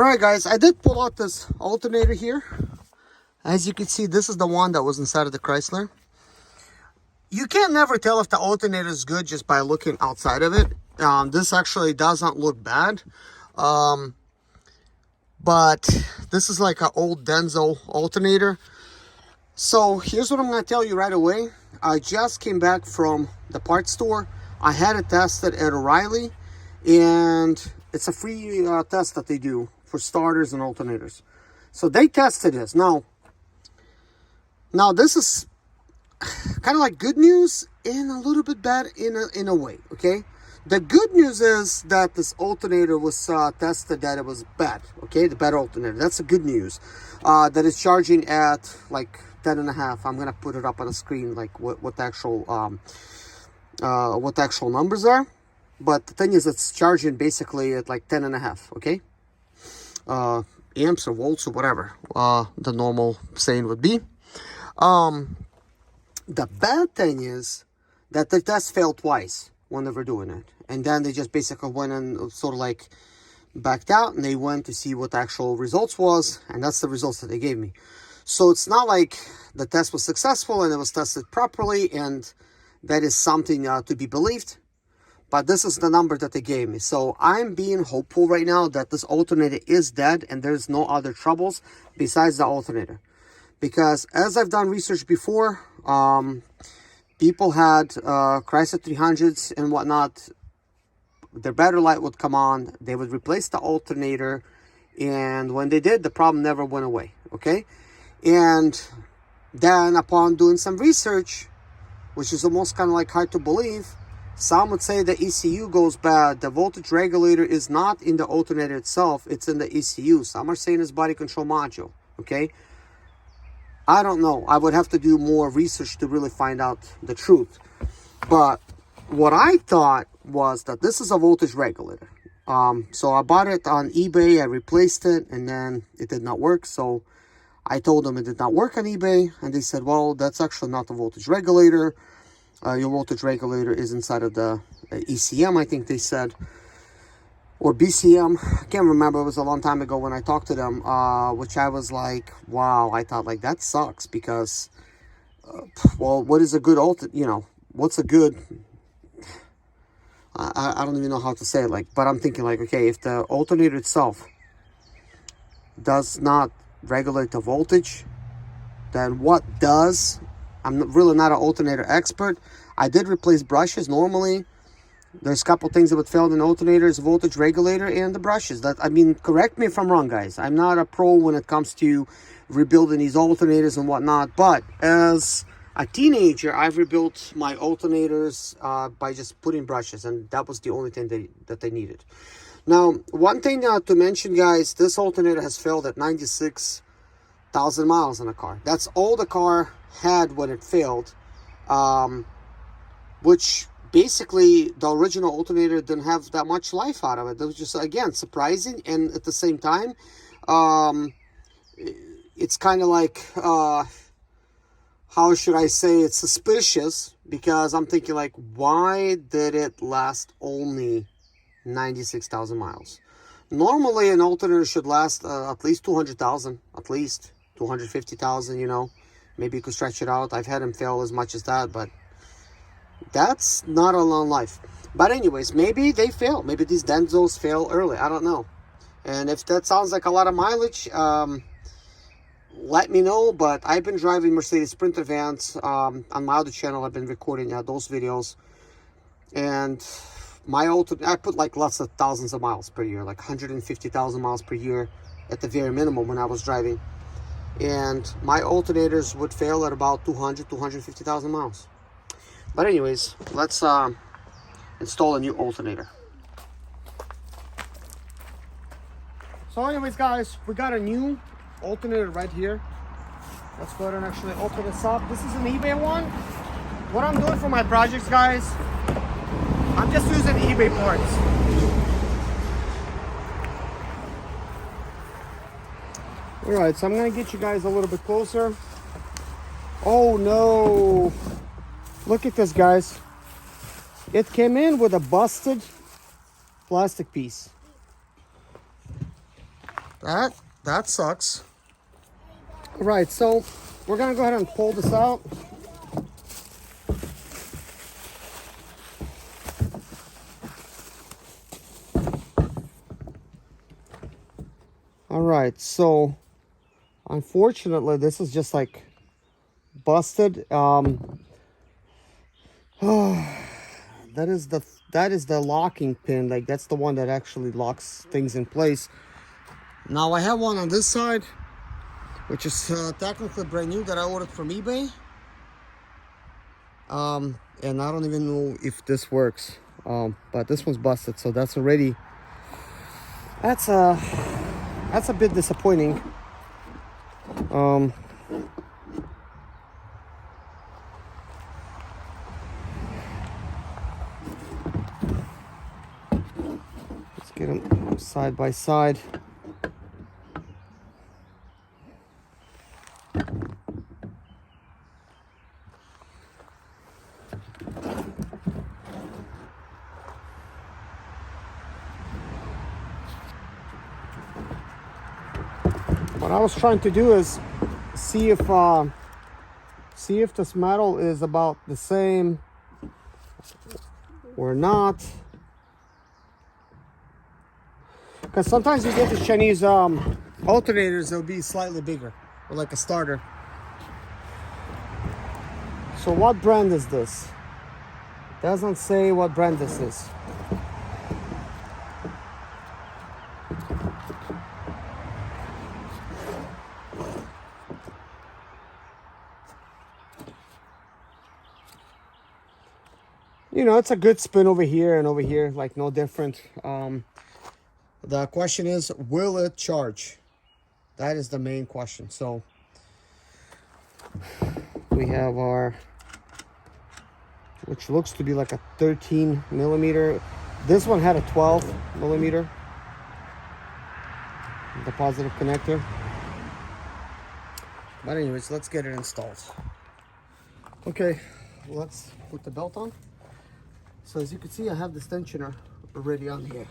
All right, guys, I did pull out this alternator here. As you can see, this is the one that was inside of the Chrysler. You can never tell if the alternator is good just by looking outside of it. This actually doesn't look bad. But this is like an old Denso alternator. So here's what I'm going to tell you right away. I just came back from the parts store. I had it tested at O'Reilly, and it's a free test that they do for starters and alternators. So they tested this. Now this is kind of like good news and a little bit bad in a way, okay? The good news is that this alternator was tested that it was bad, okay? The bad alternator. That's the good news. That is charging at like 10.5. I'm gonna put it up on the screen, like what the actual numbers are. But the thing is, it's charging basically at like 10.5, okay? Amps or volts or whatever the normal saying would be. The bad thing is that the test failed twice when they were doing it, and then they just basically went and sort of like backed out, and they went to see what the actual results was, and that's the results that they gave me. So it's not like the test was successful and it was tested properly, and that is something to be believed. But this is the number that they gave me. So I'm being hopeful right now that this alternator is dead and there's no other troubles besides the alternator. Because as I've done research before, people had Chrysler 300s and whatnot. Their battery light would come on. They would replace the alternator. And when they did, the problem never went away. Okay? And then upon doing some research, which is almost kind of like hard to believe, some would say the ECU goes bad. The voltage regulator is not in the alternator itself. It's in the ECU. Some are saying it's body control module. Okay? I don't know. I would have to do more research to really find out the truth. But what I thought was that this is a voltage regulator. So I bought it on eBay. I replaced it, and then it did not work. So I told them it did not work on eBay. And they said, well, that's actually not the voltage regulator. Your voltage regulator is inside of the ECM, I think they said, or BCM. I can't remember. It was a long time ago when I talked to them, which I was like, wow. I thought, like, that sucks because, well, what is a good what's a good, I don't even know how to say it, like, but I'm thinking, like, okay, if the alternator itself does not regulate the voltage, then what does? I'm really not an alternator expert. I did replace brushes. Normally, there's a couple things that would fail in alternators: voltage regulator and the brushes. Correct me if I'm wrong, guys. I'm not a pro when it comes to rebuilding these alternators and whatnot. But as a teenager, I've rebuilt my alternators by just putting brushes, and that was the only thing that they needed. Now, one thing to mention, guys, this alternator has failed at 96,000 miles in a car. That's all the car had when it failed, which basically the original alternator didn't have that much life out of it. That was just, again, surprising, and at the same time, it's kind of like, how should I say, it's suspicious, because I'm thinking, like, why did it last only 96,000 miles? Normally an alternator should last at least 200,000, at least 250,000, maybe you could stretch it out. I've had them fail as much as that, but that's not a long life. But anyways, maybe they fail. Maybe these Densos fail early. I don't know. And if that sounds like a lot of mileage, let me know. But I've been driving Mercedes Sprinter vans on my other channel. I've been recording those videos. And I put like lots of thousands of miles per year, like 150,000 miles per year at the very minimum when I was driving. And my alternators would fail at about 250,000 miles. But anyways, let's install a new alternator. So anyways, guys, we got a new alternator right here. Let's go ahead and actually open this up. This is an eBay one. What I'm doing for my projects, guys, I'm just using eBay parts. Alright, so I'm going to get you guys a little bit closer. Oh no! Look at this, guys. It came in with a busted plastic piece. That sucks. All right, so we're gonna go ahead and pull this out. All right, so unfortunately this is just like busted. That is the locking pin. Like, that's the one that actually locks things in place. Now I have one on this side, which is technically brand new, that I ordered from eBay. And I don't even know if this works. But this one's busted, so that's already, that's a bit disappointing. Let's get them side by side. What I was trying to do is see if this metal is about the same or not, because sometimes you get the Chinese alternators, they'll be slightly bigger, or like a starter. So what brand is this? Doesn't say what brand this is. You know, it's a good spin over here and over here, like no different. The question is, will it charge? That is the main question. So we have our, which looks to be like a 13 millimeter. This one had a 12 millimeter, the positive connector. But anyways, let's get it installed. Okay, let's put the belt on. So as you can see, I have this tensioner already on here.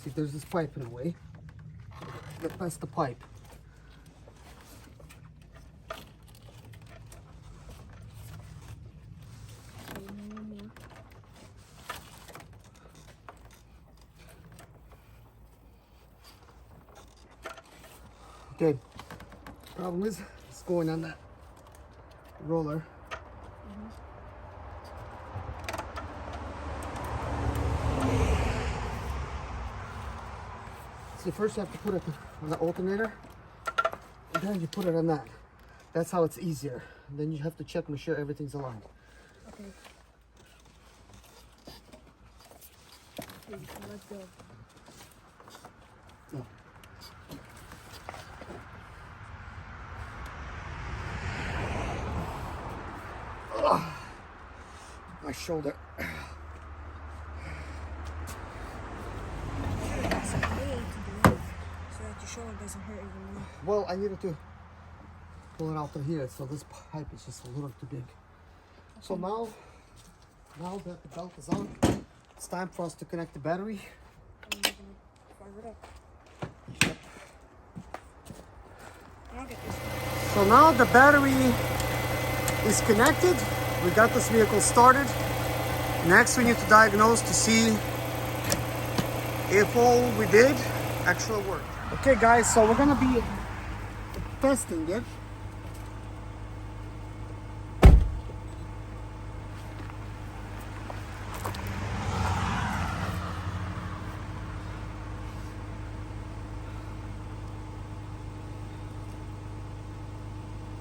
See, there's this pipe in the way. That's the pipe. Okay, problem is, it's going on that roller. So first you have to put it on the alternator, and then you put it on that. That's how it's easier. And then you have to check, make sure everything's aligned. Okay. Let's go. No. My shoulder. Doesn't hurt even more. Well, I needed to pull it out of here, so this pipe is just a little too big. Okay. So now that the belt is on, it's time for us to connect the battery. Fire it up. Yep. I'll get this. So now the battery is connected. We got this vehicle started. Next, we need to diagnose to see if all we did actually worked. Okay guys, so we're gonna be testing it.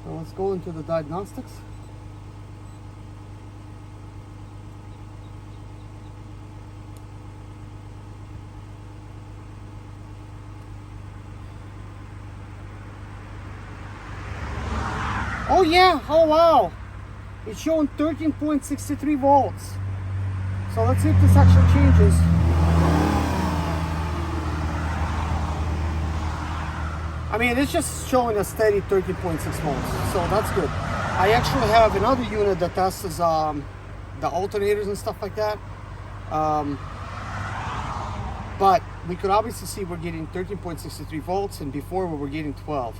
So let's go into the diagnostics. Oh yeah, oh wow. It's showing 13.63 volts. So let's see if this actually changes. I mean, it's just showing a steady 13.6 volts. So that's good. I actually have another unit that tests the alternators and stuff like that. But we could obviously see we're getting 13.63 volts, and before we were getting 12.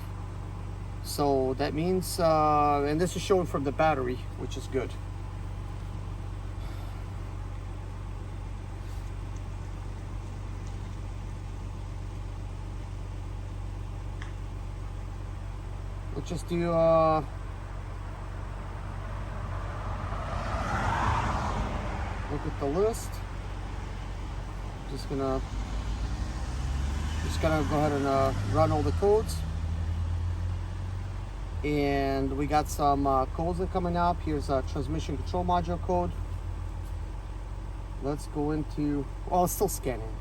So that means, and this is showing from the battery, which is good. Let's just do look at the list. Just gonna go ahead and run all the codes. And we got some codes that are coming up. Here's a transmission control module code. Let's go into, well, it's still scanning.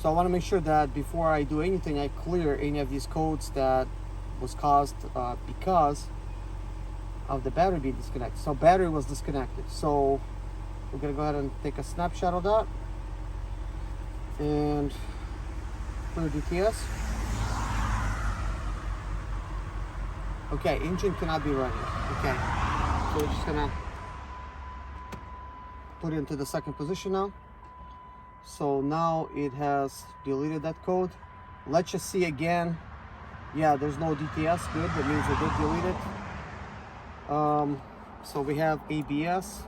So I want to make sure that before I do anything, I clear any of these codes that was caused because of the battery being disconnected. So battery was disconnected. So we're gonna go ahead and take a snapshot of that and clear DTS. Okay, engine cannot be running. Okay, so we're just gonna put it into the second position now. So now it has deleted that code. Let's just see again. Yeah, there's no DTS. Good, that means it did delete it. So we have ABS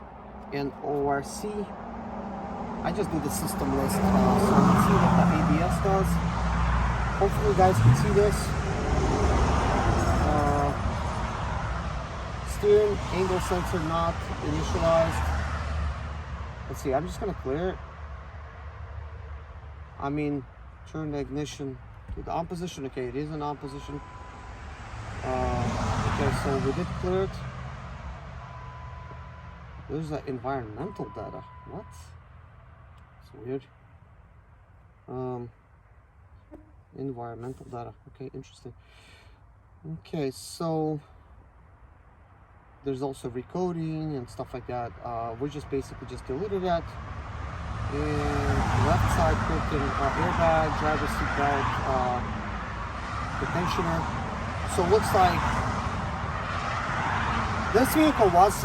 and ORC. I just do the system list. So let's see what the ABS does. Hopefully you guys can see this. Steering angle sensor not initialized. Let's see, I'm just gonna clear it. I mean, turn the ignition to the on position. Okay, it is in on position. Okay, so we did clear it. There's the environmental data. What? It's weird. Environmental data. Okay, interesting. Okay, so there's also recoding and stuff like that. We just basically just deleted that. And left side broken airbag, driver seat belt, tensioner. So it looks like this vehicle was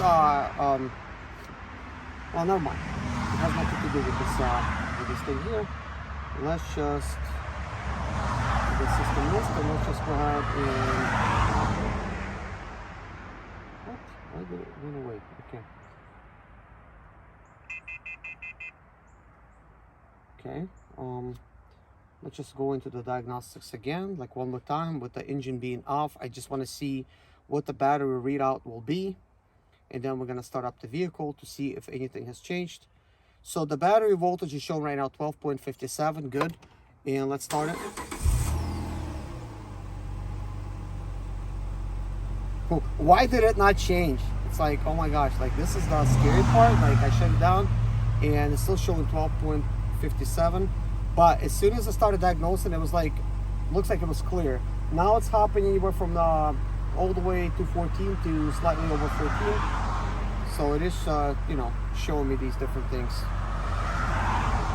well, never mind. It has nothing to do with this thing here. Let's just do the system list, and let's just go ahead and what? Why did it run away? Okay. Okay. Let's just go into the diagnostics again, like one more time, with the engine being off. I just want to see what the battery readout will be, and then we're going to start up the vehicle to see if anything has changed. So the battery voltage is shown right now 12.57. Good. And let's start it. Why did it not change? It's like, oh my gosh, like this is the scary part. Like I shut it down and it's still showing 12.57. But as soon as I started diagnosing, it was like, looks like it was clear. Now it's hopping anywhere from all the way to 14 to slightly over 14. So it is, you know, showing me these different things.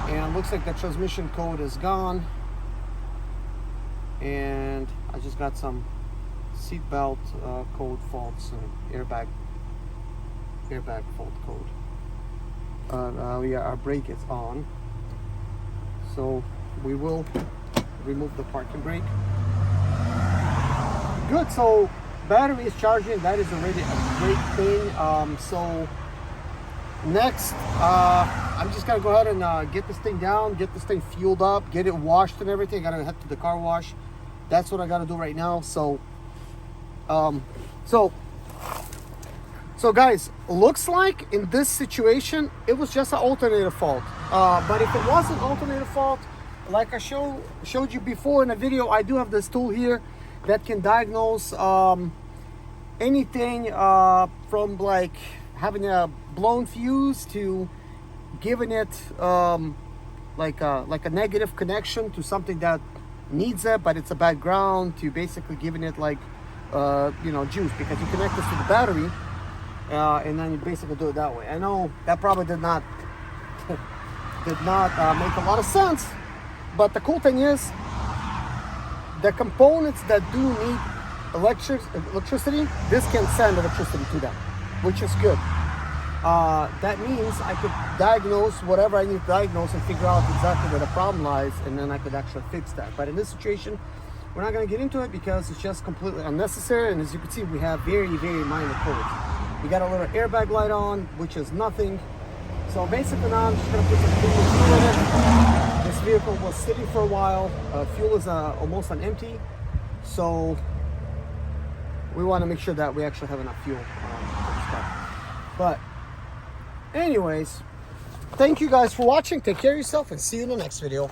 And it looks like the transmission code is gone. And I just got some seatbelt code faults and airbag fault code. Yeah, our brake is on. So we will remove the parking brake. Good, so battery is charging. That is already a great thing. So next, I'm just gonna go ahead and get this thing down, get this thing fueled up, get it washed and everything. I gotta head to the car wash. That's what I gotta do right now. So so guys, looks like in this situation it was just an alternator fault. But if it was an alternator fault, like I showed you before in a video, I do have this tool here that can diagnose anything from like having a blown fuse to giving it like a negative connection to something that needs it, but it's a bad ground, to basically giving it like you know, juice, because you connect this to the battery and then you basically do it that way. I know that probably did not make a lot of sense, but the cool thing is the components that do need electricity, this can send electricity to them, which is good. that means I could diagnose whatever I need to diagnose and figure out exactly where the problem lies, and then I could actually fix that. But in this situation, we're not going to get into it because it's just completely unnecessary. And as you can see, we have very, very minor codes. We got a little airbag light on, which is nothing. So basically now I'm just going to put some fuel in it. This vehicle was sitting for a while. Fuel is almost on empty. So we want to make sure that we actually have enough fuel. But anyways, thank you guys for watching. Take care of yourself and see you in the next video.